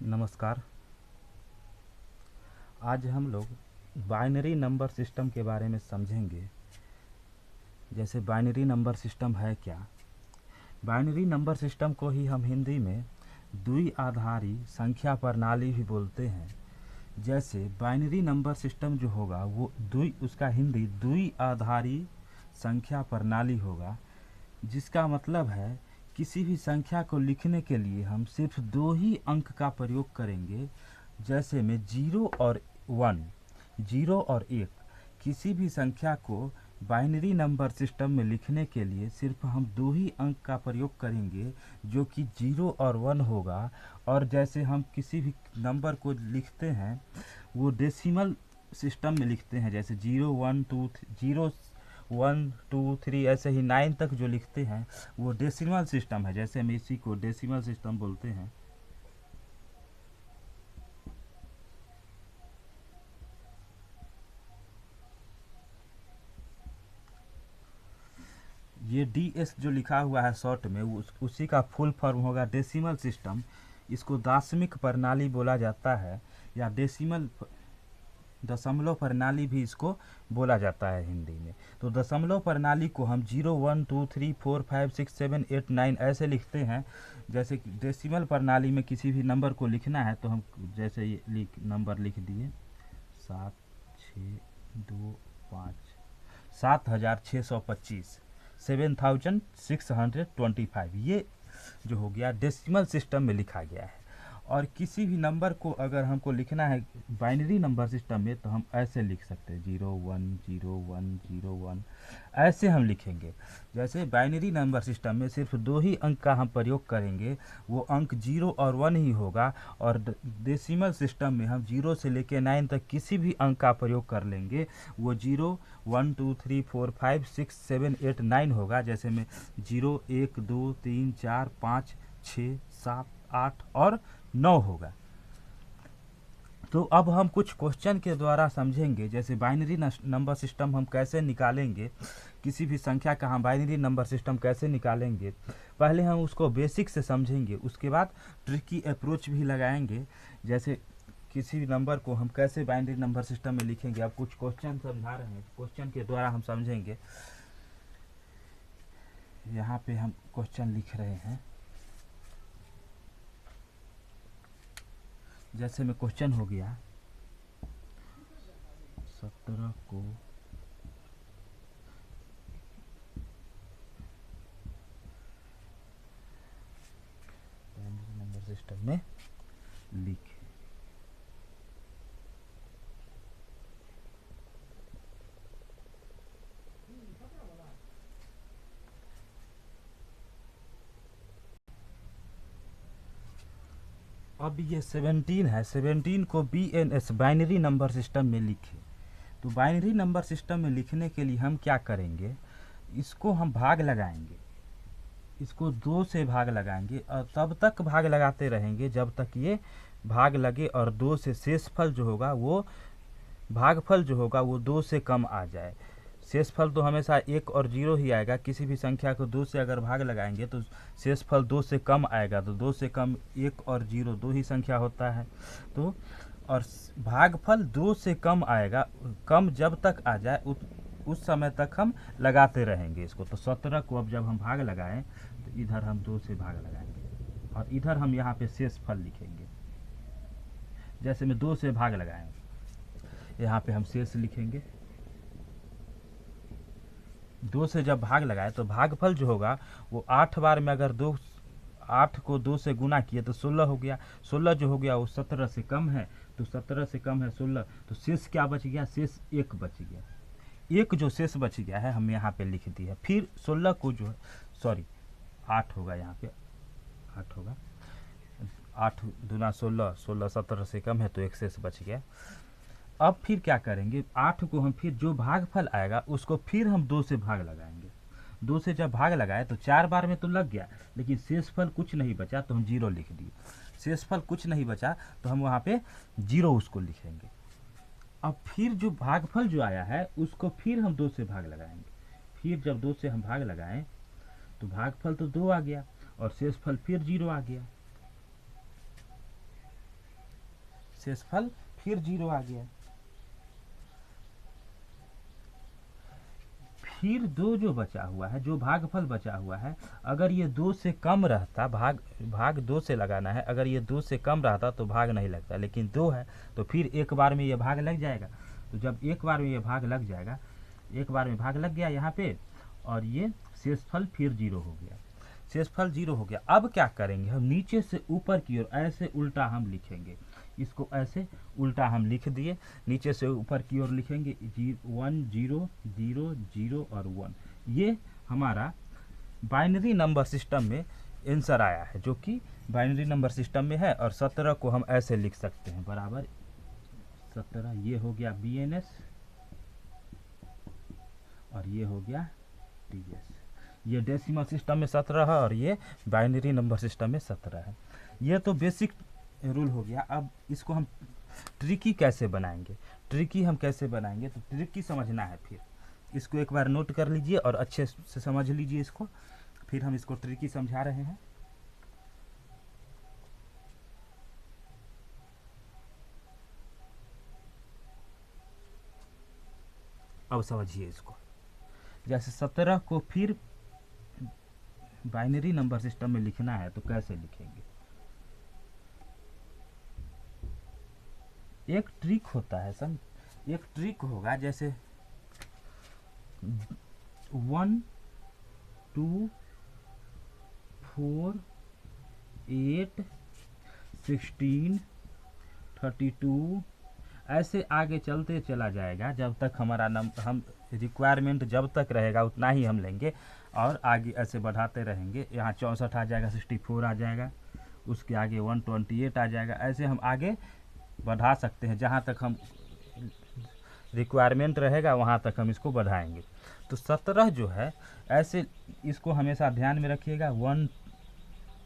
नमस्कार। आज हम लोग बाइनरी नंबर सिस्टम के बारे में समझेंगे। जैसे बाइनरी नंबर सिस्टम है क्या। बाइनरी नंबर सिस्टम को ही हम हिंदी में द्विआधारी संख्या प्रणाली भी बोलते हैं। जैसे बाइनरी नंबर सिस्टम जो होगा वो उसका हिंदी द्विआधारी संख्या प्रणाली होगा, जिसका मतलब है किसी भी संख्या को लिखने के लिए हम सिर्फ दो ही अंक का प्रयोग करेंगे। जैसे में 0 और 1, 0 और 1। किसी भी संख्या को बाइनरी नंबर सिस्टम में लिखने के लिए सिर्फ हम दो ही अंक का प्रयोग करेंगे, जो कि 0 और 1 होगा। और जैसे हम किसी भी नंबर को लिखते हैं वो डेसिमल सिस्टम में लिखते हैं। जैसे 0 1 2 0 1 2 3 ऐसे ही 9 तक जो लिखते हैं वो डेसिमल सिस्टम है। जैसे हम इसी को डेसिमल सिस्टम बोलते हैं। ये DS जो लिखा हुआ है शॉर्ट में, उसी का फुल फॉर्म होगा डेसिमल सिस्टम। इसको दाशमिक प्रणाली बोला जाता है, या डेसिमल दशमलव प्रणाली भी इसको बोला जाता है हिंदी में। तो दशमलव प्रणाली को हम 0 1 2 3 4 5 6 7 8 9 ऐसे लिखते हैं। जैसे कि डेसिमल प्रणाली में किसी भी नंबर को लिखना है तो हम जैसे ये नंबर लिख दिए 7 6 2 5 7625 7625, ये जो हो गया डेसिमल सिस्टम में लिखा गया है। और किसी भी नंबर को अगर हमको लिखना है बाइनरी नंबर सिस्टम में तो हम ऐसे लिख सकते हैं 0 1 0 1 0 1, ऐसे हम लिखेंगे। जैसे बाइनरी नंबर सिस्टम में सिर्फ दो ही अंक का हम प्रयोग करेंगे, वो अंक 0 और 1 ही होगा। और डेसिमल सिस्टम में हम 0 से लेकर 9 तक किसी भी अंक का प्रयोग कर लेंगे, वो 0 1 2 3 4 5 6 7 8 9 होगा। जैसे में 0 1 2 3 4 5 6 7 8 और 9 होगा। तो अब हम कुछ क्वेश्चन के द्वारा समझेंगे। जैसे बाइनरी नंबर सिस्टम हम कैसे निकालेंगे, किसी भी संख्या का हम बाइनरी नंबर सिस्टम कैसे निकालेंगे, पहले हम उसको बेसिक से समझेंगे, उसके बाद ट्रिकी अप्रोच भी लगाएंगे। जैसे किसी भी नंबर को हम कैसे बाइनरी नंबर सिस्टम में लिखेंगे। अब कुछ क्वेश्चन समझा रहे हैं, क्वेश्चन के द्वारा हम समझेंगे। यहाँ पे हम क्वेश्चन लिख रहे हैं। जैसे में क्वेश्चन हो गया 17 को बाइनरी नंबर सिस्टम में लिख। अब ये 17 है, 17 को BNS बाइनरी नंबर सिस्टम में लिखे। तो बाइनरी नंबर सिस्टम में लिखने के लिए हम क्या करेंगे, इसको हम भाग लगाएंगे, इसको 2 से भाग लगाएंगे और तब तक भाग लगाते रहेंगे जब तक ये भाग लगे और 2 से शेषफल जो होगा वो भागफल जो होगा वो 2 से कम आ जाए। शेषफल तो हमेशा 1 और 0 ही आएगा। किसी भी संख्या को 2 से अगर भाग लगाएंगे तो शेषफल 2 से कम आएगा। तो 2 से कम 1 और 0 दो ही संख्या होता है। तो और भागफल 2 से कम आएगा, कम जब तक आ जाए उस समय तक हम लगाते रहेंगे इसको। तो 17 को अब जब हम भाग लगाएं तो इधर हम 2 से भाग लगाएंगे और इधर हम यहाँ पे शेषफल लिखेंगे। जैसे में 2 से भाग लगाएं, यहाँ पे हम शेष लिखेंगे। 2 से जब भाग लगाए तो भागफल जो होगा वो 8 बार में अगर 8 को 2 से गुना किए तो 16 हो गया। 16 जो हो गया वो 17 से कम है, तो 17 से कम है 16, तो शेष क्या बच गया, शेष 1 बच गया। 1 जो शेष बच गया है हम यहाँ पे लिख दिया। फिर 16 को जो है, सॉरी 8 होगा, यहाँ पे 8 होगा। 8 दूना 16, 16 17 से कम है तो 1 शेष बच गया। अब फिर क्या करेंगे, 8 को हम फिर जो भागफल आएगा उसको फिर हम 2 से भाग लगाएंगे। 2 से जब भाग लगाए तो 4 बार में तो लग गया, लेकिन शेषफल कुछ नहीं बचा तो हम 0 लिख दिए। शेषफल कुछ नहीं बचा तो हम वहाँ पे 0 उसको लिखेंगे। अब फिर जो भागफल जो आया है उसको फिर हम 2 से भाग लगाएंगे। फिर जब 2 से हम भाग लगाएं तो भागफल तो 2 आ गया और शेषफल फिर 0 आ गया। शेषफल फिर 0 आ गया। फिर 2 जो बचा हुआ है, जो भागफल बचा हुआ है, अगर ये 2 से कम रहता, भाग 2 से लगाना है, अगर ये 2 से कम रहता तो भाग नहीं लगता, लेकिन 2 है तो फिर एक बार में ये भाग लग जाएगा। तो जब एक बार में ये भाग लग जाएगा, एक बार में भाग लग गया यहाँ पे, और ये शेषफल फिर 0 हो गया। शेषफल 0 हो गया। अब क्या करेंगे, हम नीचे से ऊपर की ओर ऐसे उल्टा हम लिखेंगे, इसको ऐसे उल्टा हम लिख दिए, नीचे से ऊपर की ओर लिखेंगे 1 0 0 0 और 1। ये हमारा बाइनरी नंबर सिस्टम में आंसर आया है, जो कि बाइनरी नंबर सिस्टम में है। और 17 को हम ऐसे लिख सकते हैं, बराबर 17, ये हो गया BNS और ये हो गया TS। ये डेसिमल सिस्टम में 17 है और ये बाइनरी नंबर सिस्टम में 17 है। ये तो बेसिक रूल हो गया। अब इसको हम ट्रिकी कैसे बनाएंगे, ट्रिकी हम कैसे बनाएंगे, तो ट्रिकी समझना है। फिर इसको एक बार नोट कर लीजिए और अच्छे से समझ लीजिए इसको, फिर हम इसको ट्रिकी समझा रहे हैं। अब समझिए इसको, जैसे 17 को फिर बाइनरी नंबर सिस्टम में लिखना है तो कैसे लिखेंगे। एक ट्रिक होता है, एक ट्रिक होगा, जैसे 1 2 4 8 16 32 ऐसे आगे चलते चला जाएगा जब तक हमारा हम रिक्वायरमेंट जब तक रहेगा उतना ही हम लेंगे, और आगे ऐसे बढ़ाते रहेंगे। यहाँ 64 आ जाएगा, 64 आ जाएगा, उसके आगे 128 आ जाएगा। ऐसे हम आगे बढ़ा सकते हैं, जहाँ तक हम रिक्वायरमेंट रहेगा वहाँ तक हम इसको बढ़ाएंगे। तो 17 जो है ऐसे, इसको हमेशा ध्यान में रखिएगा।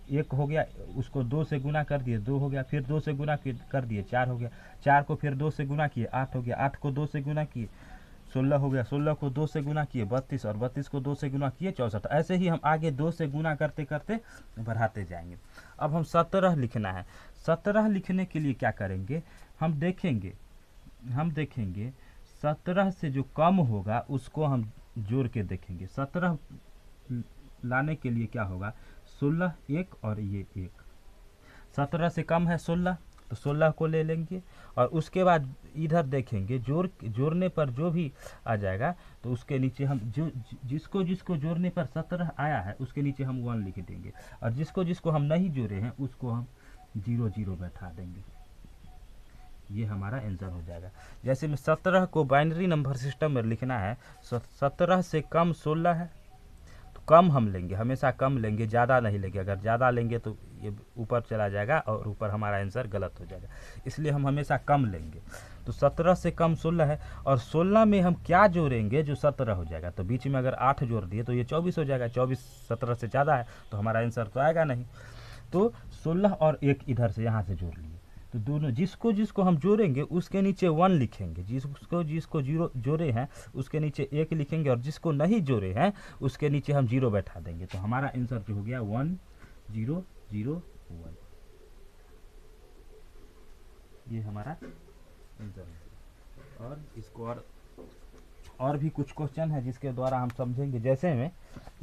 1 हो गया, उसको 2 से गुना कर दिए, 2 हो गया, फिर 2 से गुना कर दिए, 4 हो गया, 4 को फिर 2 से गुना किए, 8 हो गया, 8 को 2 से गुना किए, 16 हो गया, 16 को 2 से गुना किए, 32, और 32 को 2 से गुना किए, 64। ऐसे ही हम आगे 2 से गुना करते करते बढ़ाते जाएंगे। अब हम 17 लिखना है। 17 लिखने के लिए क्या करेंगे, हम देखेंगे 17 से जो कम होगा उसको हम जोड़ के देखेंगे। 17 लाने के लिए क्या होगा, 16 1 और ये 1। 17 से कम है 16, तो 16 को ले लेंगे, और उसके बाद इधर देखेंगे जोड़ने पर जो भी आ जाएगा तो उसके नीचे हम जिसको जोड़ने पर 17 आया है उसके नीचे हम 1 लिख देंगे, और जिसको हम नहीं जोड़े हैं उसको हम 0 0 बैठा देंगे। ये हमारा आंसर हो जाएगा। जैसे में 17 को बाइनरी नंबर सिस्टम में लिखना है, 17 से कम 16 है, तो कम हम लेंगे, हमेशा कम लेंगे, ज़्यादा नहीं लेंगे। अगर ज़्यादा लेंगे तो ये ऊपर चला जाएगा और ऊपर हमारा आंसर गलत हो जाएगा, इसलिए हम हमेशा कम लेंगे। तो 17 से कम 16 है, और 16 में हम क्या जोड़ेंगे जो 17 हो जाएगा। तो बीच में अगर 8 जोड़ दिए तो ये 24 हो जाएगा। 24 17 से ज़्यादा है तो हमारा आंसर तो आएगा नहीं। तो 16 और 1 इधर से यहाँ से जोड़ लिए, तो दोनों जिसको हम जोड़ेंगे उसके नीचे 1 लिखेंगे, जिसको 0 जोड़े हैं उसके नीचे 1 लिखेंगे, और जिसको नहीं जोड़े हैं उसके नीचे हम 0 बैठा देंगे। तो हमारा आंसर जो हो गया 1 0 0 1। ये हमारा आंसर है। और इसको और भी कुछ क्वेश्चन है जिसके द्वारा हम समझेंगे। जैसे में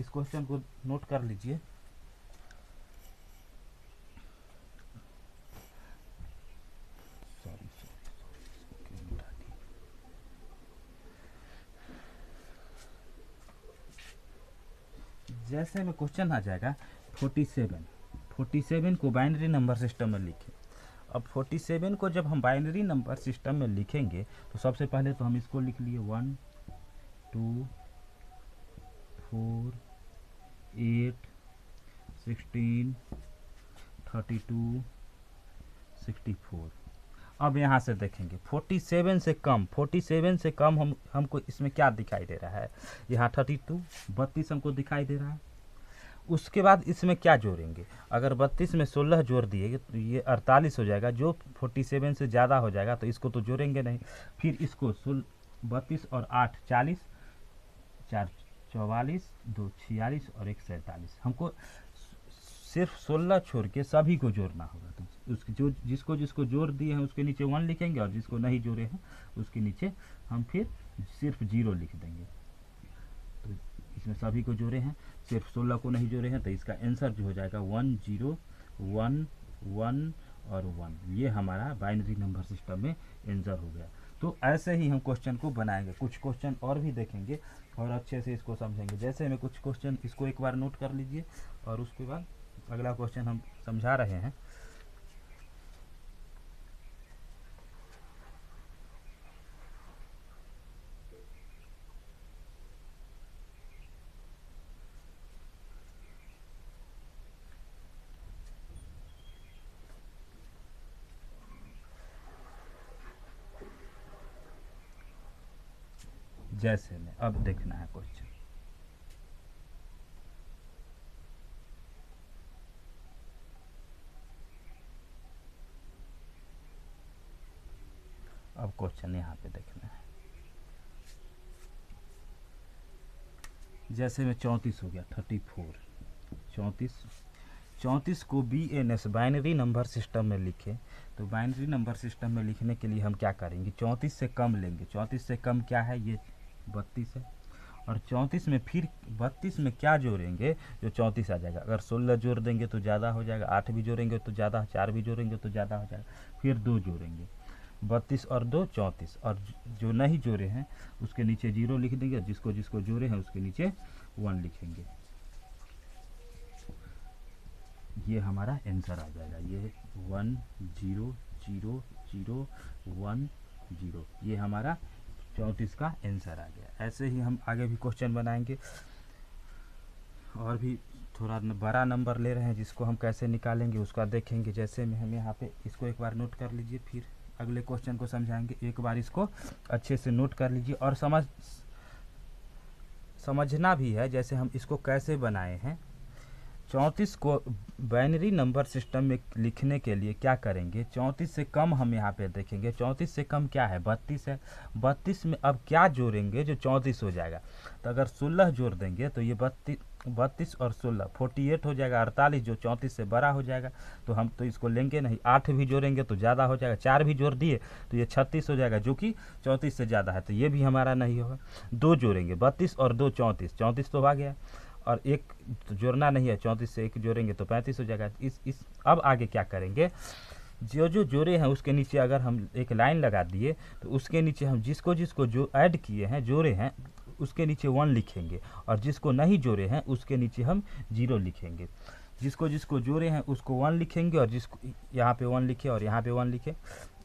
इस क्वेश्चन को नोट कर लीजिए। जैसे में क्वेश्चन आ जाएगा 47 को बाइनरी नंबर सिस्टम में लिखें। अब 47 को जब हम बाइनरी नंबर सिस्टम में लिखेंगे तो सबसे पहले तो हम इसको लिख लिए 1 2 4 8 16 32 64। अब यहाँ से देखेंगे 47 से कम हमको इसमें क्या दिखाई दे रहा है, यहाँ 32 हमको दिखाई दे रहा है। उसके बाद इसमें क्या जोड़ेंगे, अगर 32 में 16 जोड़ दिए तो ये 48 हो जाएगा। जो 47 से ज़्यादा हो जाएगा तो इसको तो जोड़ेंगे नहीं। फिर इसको 32 और 8 40, 4 44, 2 46 और 1 47। हमको सिर्फ 16 छोड़ के सभी को जोड़ना होगा। तो उसके जो जिसको जिसको जोड़ दिए हैं उसके नीचे 1 लिखेंगे, और जिसको नहीं जोड़े हैं उसके नीचे हम फिर सिर्फ 0 लिख देंगे। तो इसमें सभी को जोड़े हैं, सिर्फ 16 को नहीं जोड़े हैं, तो इसका आंसर जो हो जाएगा 1 0 1 1 और 1। ये हमारा बाइनरी नंबर सिस्टम में आंसर हो गया। तो ऐसे ही हम क्वेश्चन को बनाएंगे, कुछ क्वेश्चन और भी देखेंगे और अच्छे से इसको समझेंगे। जैसे में कुछ क्वेश्चन, इसको एक बार नोट कर लीजिए और उसके बाद अगला क्वेश्चन हम समझा रहे हैं। जैसे में अब देखना है क्वेश्चन। अब क्वेश्चन यहाँ पे देखना है। जैसे में 34 हो गया, 34 34 को BNS बाइनरी नंबर सिस्टम में लिखे। तो बाइनरी नंबर सिस्टम में लिखने के लिए हम क्या करेंगे, 34 से कम लेंगे। 34 से कम क्या है, ये 32 है। और 34 में फिर 32 में क्या जोड़ेंगे, जो 34 आ जाएगा। अगर 16 जोड़ देंगे तो ज़्यादा हो जाएगा, 8 भी जोड़ेंगे तो ज़्यादा, 4 भी जोड़ेंगे तो ज़्यादा हो जाएगा, फिर 2 जोड़ेंगे। 32 और 2 34, और जो नहीं जोड़े हैं उसके नीचे 0 लिख देंगे, जिसको जिसको जोड़े हैं उसके नीचे 1 लिखेंगे। ये हमारा आंसर आ जाएगा। ये 1 0 0 0 1 0, ये हमारा 34 का आंसर आ गया। ऐसे ही हम आगे भी क्वेश्चन बनाएंगे और भी थोड़ा बड़ा नंबर ले रहे हैं, जिसको हम कैसे निकालेंगे उसका देखेंगे। जैसे में हम यहाँ पे इसको एक बार नोट कर लीजिए, फिर अगले क्वेश्चन को समझाएंगे। एक बार इसको अच्छे से नोट कर लीजिए और समझना भी है, जैसे हम इसको कैसे बनाए हैं। 34 को बाइनरी नंबर सिस्टम में लिखने के लिए क्या करेंगे, 34 से कम हम यहाँ पे देखेंगे। 34 से कम क्या है, 32 है। 32 में अब क्या जोड़ेंगे जो 34 हो जाएगा। तो अगर 16 जोड़ देंगे तो ये 32 और 16 48 हो जाएगा। 48 जो 34 से बड़ा हो जाएगा, तो हम तो इसको लेंगे नहीं। 8 भी जोड़ेंगे तो ज़्यादा हो जाएगा, 4 भी जोड़ दिए तो ये 36 हो जाएगा, जो कि 34 से ज़्यादा है, तो ये भी हमारा नहीं होगा। 2 जोड़ेंगे, 32 और 2 34, 34 तो आ गया, और एक तो जोड़ना नहीं है, 34 से एक जोड़ेंगे तो 35 हो जाएगा। इस अब आगे क्या करेंगे, जो जो जोड़े हैं उसके नीचे अगर हम एक लाइन लगा दिए तो उसके नीचे हम जिसको जिसको जो ऐड किए हैं, जोड़े हैं, उसके नीचे 1 लिखेंगे, और जिसको नहीं जोड़े हैं उसके नीचे हम 0 लिखेंगे। जिसको जिसको जोड़े हैं उसको 1 लिखेंगे, और जिसको यहाँ पे 1 लिखे और यहाँ पे 1 लिखे,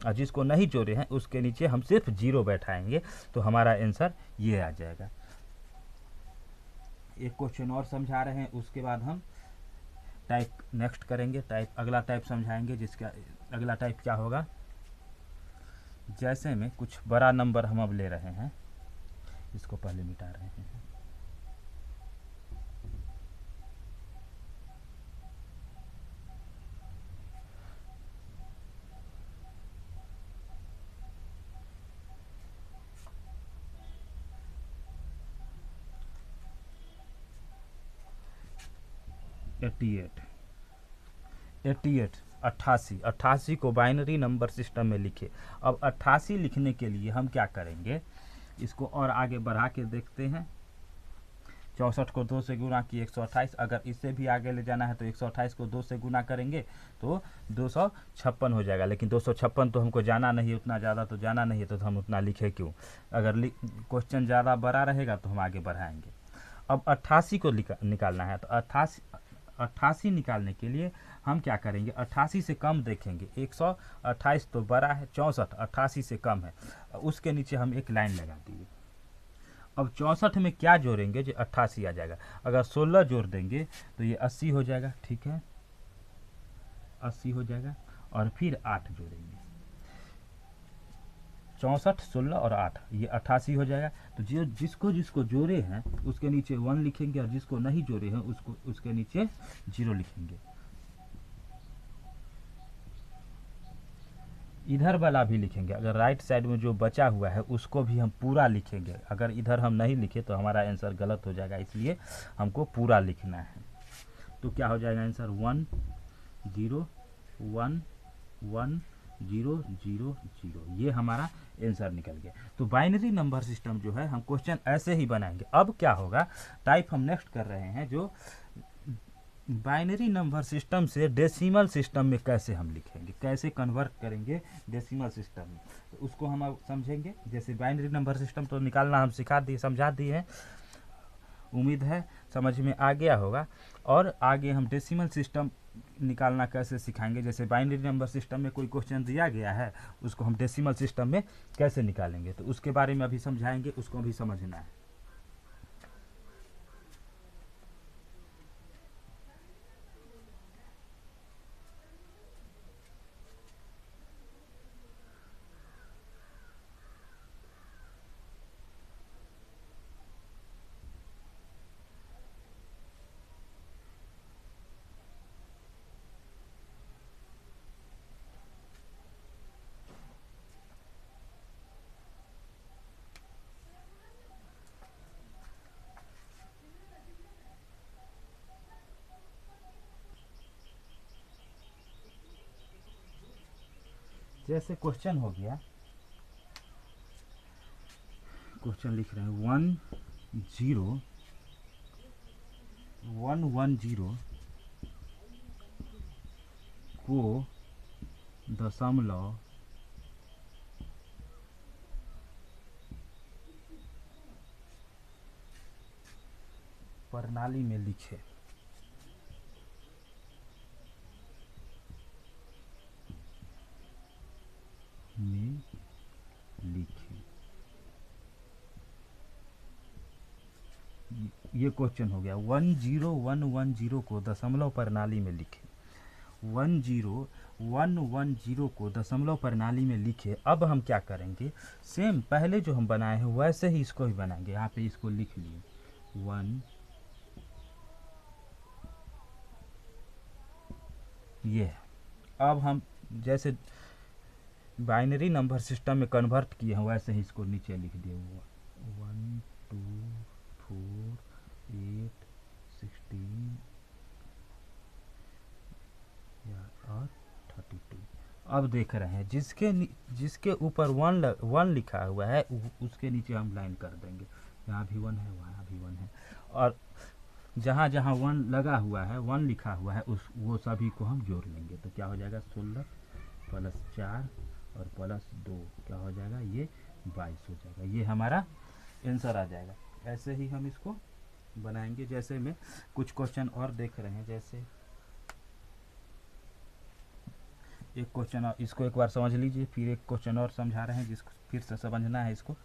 और जिसको नहीं जोड़े हैं उसके नीचे हम सिर्फ 0 बैठाएंगे। तो हमारा आंसर ये आ जाएगा। एक क्वेश्चन और समझा रहे हैं, उसके बाद हम टाइप नेक्स्ट करेंगे। अगला टाइप समझाएंगे, जिसका अगला टाइप क्या होगा। जैसे में कुछ बड़ा नंबर हम अब ले रहे हैं, इसको पहले मिटा रहे हैं। एट्टी 88 को बाइनरी नंबर सिस्टम में लिखे। अब 88 लिखने के लिए हम क्या करेंगे, इसको और आगे बढ़ा के देखते हैं। 64 को 2 से गुना किए 128। अगर इससे भी आगे ले जाना है तो 128 को 2 से गुना करेंगे तो 256 हो जाएगा। लेकिन 256 तो हमको जाना नहीं है, उतना ज़्यादा तो जाना नहीं है, तो हम उतना लिखे क्यों। अगर क्वेश्चन ज़्यादा बड़ा रहेगा तो हम आगे बढ़ाएंगे। अब 88 को निकालना है, तो 88 निकालने के लिए हम क्या करेंगे, 88 से कम देखेंगे। 128 तो बड़ा है, 64 88 से कम है, उसके नीचे हम एक लाइन लगा दिए। अब 64 में क्या जोड़ेंगे जो 88 आ जाएगा। अगर 16 जोड़ देंगे तो ये 80 हो जाएगा, ठीक है, 80 हो जाएगा। और फिर 8 जोड़ेंगे, 64 16 और 8, ये 88 हो जाएगा। तो जिसको जिसको जोड़े हैं उसके नीचे 1 लिखेंगे, और जिसको नहीं जोड़े हैं उसके नीचे 0 लिखेंगे। इधर वाला भी लिखेंगे, अगर राइट साइड में जो बचा हुआ है उसको भी हम पूरा लिखेंगे। अगर इधर हम नहीं लिखे तो हमारा आंसर गलत हो जाएगा, इसलिए हमको पूरा लिखना है। तो क्या हो जाएगा आंसर, 1 0 1 1 0 0 0, ये हमारा आंसर निकल गया। तो बाइनरी नंबर सिस्टम जो है हम क्वेश्चन ऐसे ही बनाएंगे। अब क्या होगा, टाइप हम नेक्स्ट कर रहे हैं जो बाइनरी नंबर सिस्टम से डेसिमल सिस्टम में कैसे हम लिखेंगे, कैसे कन्वर्ट करेंगे डेसिमल सिस्टम में, तो उसको हम अब समझेंगे। जैसे बाइनरी नंबर सिस्टम तो निकालना हम सिखा दिए, समझा दिए हैं, उम्मीद है समझ में आ गया होगा। और आगे हम डेसिमल सिस्टम निकालना कैसे सिखाएंगे। जैसे बाइनरी नंबर सिस्टम में कोई क्वेश्चन दिया गया है, उसको हम डेसिमल सिस्टम में कैसे निकालेंगे, तो उसके बारे में अभी समझाएंगे, उसको भी समझना है। जैसे क्वेश्चन हो गया, क्वेश्चन लिख रहे हैं 1 0 1 1 0 को दशमलव प्रणाली में लिखे। ये क्वेश्चन हो गया। 1 0 1 1 0 को दशमलव प्रणाली में लिखे। 1 0 1 1 0 को दशमलव प्रणाली में लिखे। अब हम क्या करेंगे, सेम पहले जो हम बनाए हैं वैसे ही इसको भी बनाएंगे। यहाँ पे इसको लिख लिए 1, ये। अब हम जैसे बाइनरी नंबर सिस्टम में कन्वर्ट किए हैं वैसे ही इसको नीचे लिख दिए 1 2 4 8 16 और 32। अब देख रहे हैं जिसके ऊपर 1 लिखा हुआ है उसके नीचे हम लाइन कर देंगे। यहाँ भी 1 है, वहाँ भी 1 है, और जहाँ जहाँ 1 लगा हुआ है, 1 लिखा हुआ है, वो सभी को हम जोड़ लेंगे। तो क्या हो जाएगा, 16 + 4 और +2 क्या हो जाएगा, ये 22 हो जाएगा। ये हमारा आंसर आ जाएगा। ऐसे ही हम इसको बनाएंगे। जैसे में कुछ क्वेश्चन और देख रहे हैं, जैसे एक क्वेश्चन, इसको एक बार समझ लीजिए, फिर एक क्वेश्चन और समझा रहे हैं जिसको फिर से समझना है इसको।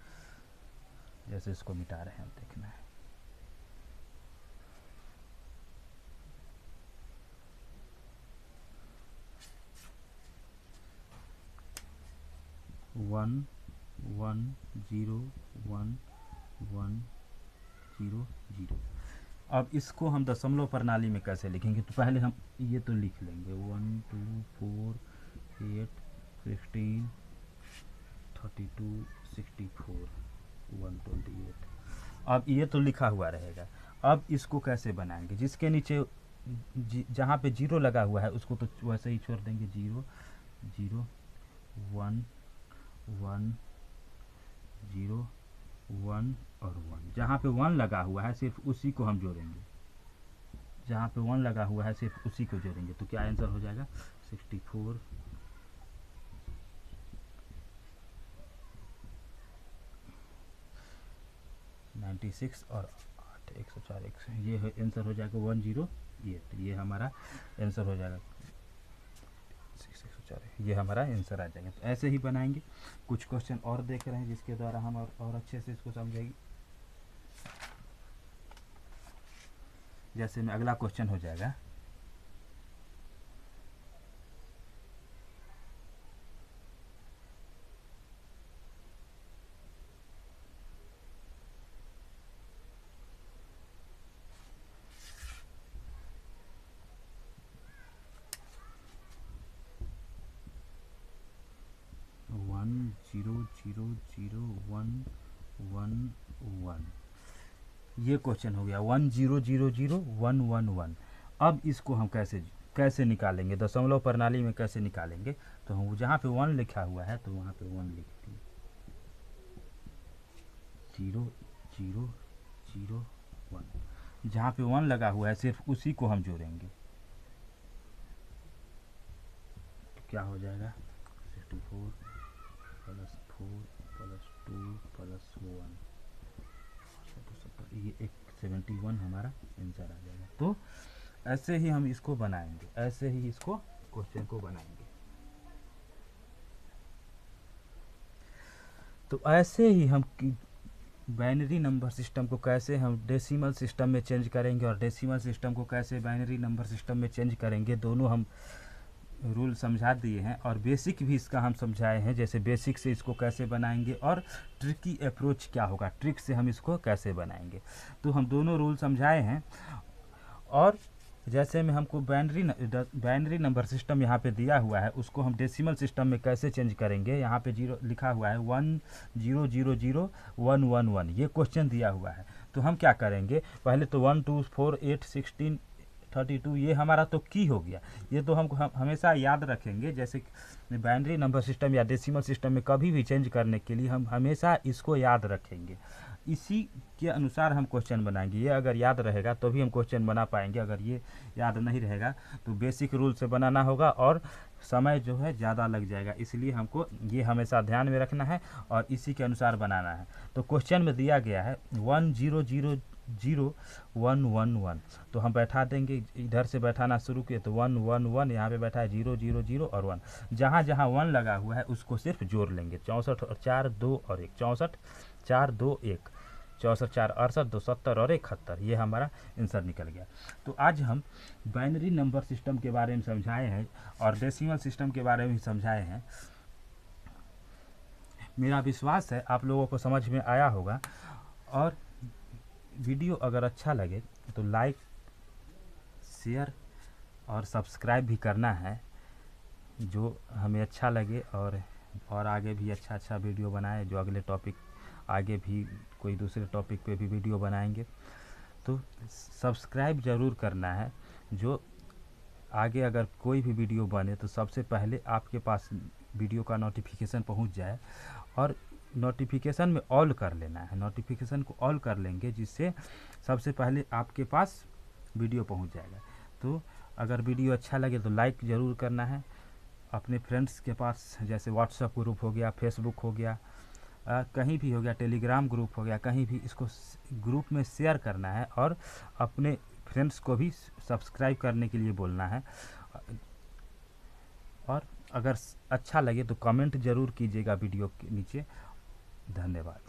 जैसे इसको मिटा रहे हैं, देखना है। वन 1 0 1 1 0 0। अब इसको हम दशमलव प्रणाली में कैसे लिखेंगे, तो पहले हम ये तो लिख लेंगे 1 2 4 8 16 32 64 128। अब ये तो लिखा हुआ रहेगा। अब इसको कैसे बनाएंगे, जिसके नीचे जहाँ पे 0 लगा हुआ है उसको तो वैसे ही छोड़ देंगे। 0 0 1 1 0 1 और 1। जहाँ पे 1 लगा हुआ है सिर्फ उसी को हम जोड़ेंगे। जहाँ पे 1 लगा हुआ है सिर्फ उसी को जोड़ेंगे। तो क्या आंसर हो जाएगा, 64 96 और 8 104 ये आंसर हो जाएगा 108। ये हमारा आंसर हो जाएगा 104, ये हमारा आंसर आ जाएगा। तो ऐसे ही बनाएंगे। कुछ क्वेश्चन और देख रहे हैं जिसके द्वारा हम और अच्छे से इसको समझेंगे। जैसे में अगला क्वेश्चन हो जाएगा, वन 0 0 0 1 1 1। ये क्वेश्चन हो गया 1 0 0 0 1 1 1। अब इसको हम कैसे कैसे निकालेंगे, दशमलव प्रणाली में कैसे निकालेंगे। तो हम जहाँ पे 1 लिखा हुआ है तो वहाँ पे 1 लिख दिए, 0 0 0 1, जहाँ पे 1 लगा हुआ है सिर्फ उसी को हम जोड़ेंगे। तो क्या हो जाएगा, 64 + 4 + 2 + 1, ये एक 71 हमारा आंसर आ जाएगा। तो ऐसे ही हम इसको बनाएंगे, ऐसे ही इसको क्वेश्चन को बनाएंगे। तो ऐसे ही हम बाइनरी नंबर सिस्टम को कैसे हम डेसिमल सिस्टम में चेंज करेंगे और डेसिमल सिस्टम को कैसे बाइनरी नंबर सिस्टम में चेंज करेंगे, दोनों हम रूल समझा दिए हैं। और बेसिक भी इसका हम समझाए हैं, जैसे बेसिक से इसको कैसे बनाएंगे और ट्रिकी अप्रोच क्या होगा, ट्रिक से हम इसको कैसे बनाएंगे। तो हम दोनों रूल समझाए हैं। और जैसे में हमको बाइनरी नंबर सिस्टम यहाँ पे दिया हुआ है, उसको हम डेसिमल सिस्टम में कैसे चेंज करेंगे। यहाँ पे 0 लिखा हुआ है, 1 0 0 0 1 1 1, ये क्वेश्चन दिया हुआ है। तो हम क्या करेंगे, पहले तो 1 2 4 8 16 32 ये हमारा तो की हो गया, ये तो हमको हमेशा याद रखेंगे। जैसे बाइनरी नंबर सिस्टम या डेसिमल सिस्टम में कभी भी चेंज करने के लिए हम हमेशा इसको याद रखेंगे, इसी के अनुसार हम क्वेश्चन बनाएंगे। ये अगर याद रहेगा तो भी हम क्वेश्चन बना पाएंगे, अगर ये याद नहीं रहेगा तो बेसिक रूल से बनाना होगा और समय जो है ज़्यादा लग जाएगा। इसलिए हमको ये हमेशा ध्यान में रखना है और इसी के अनुसार बनाना है। तो क्वेश्चन में दिया गया है 1 0 0 0 1 1 1, तो हम बैठा देंगे, इधर से बैठाना शुरू किए तो 1 1 1, यहाँ पे बैठा है 0 0 0 और 1, जहाँ जहाँ 1 लगा हुआ है उसको सिर्फ जोड़ लेंगे। 64 और 4 2 और 1, 64 4 2 1, 64 4 68 2 70 और 71, ये हमारा आंसर निकल गया। तो आज हम बाइनरी नंबर सिस्टम के बारे में समझाए हैं और डेसिमल सिस्टम के बारे में समझाए हैं। मेरा विश्वास है आप लोगों को समझ में आया होगा। और वीडियो अगर अच्छा लगे तो लाइक, शेयर और सब्सक्राइब भी करना है, जो हमें अच्छा लगे और आगे भी अच्छा वीडियो बनाए, जो अगले टॉपिक आगे भी कोई दूसरे टॉपिक पे भी वीडियो बनाएंगे। तो सब्सक्राइब ज़रूर करना है, जो आगे अगर कोई भी वीडियो बने तो सबसे पहले आपके पास वीडियो का नोटिफिकेशन पहुंच जाए। और नोटिफिकेशन में ऑल कर लेना है, नोटिफिकेशन को ऑल कर लेंगे जिससे सबसे पहले आपके पास वीडियो पहुंच जाएगा। तो अगर वीडियो अच्छा लगे तो लाइक ज़रूर करना है, अपने फ्रेंड्स के पास, जैसे व्हाट्सएप ग्रुप हो गया, फेसबुक हो गया, कहीं भी हो गया, टेलीग्राम ग्रुप हो गया, कहीं भी इसको ग्रुप में शेयर करना है और अपने फ्रेंड्स को भी सब्सक्राइब करने के लिए बोलना है। और अगर अच्छा लगे तो कमेंट ज़रूर कीजिएगा वीडियो के नीचे। धन्यवाद।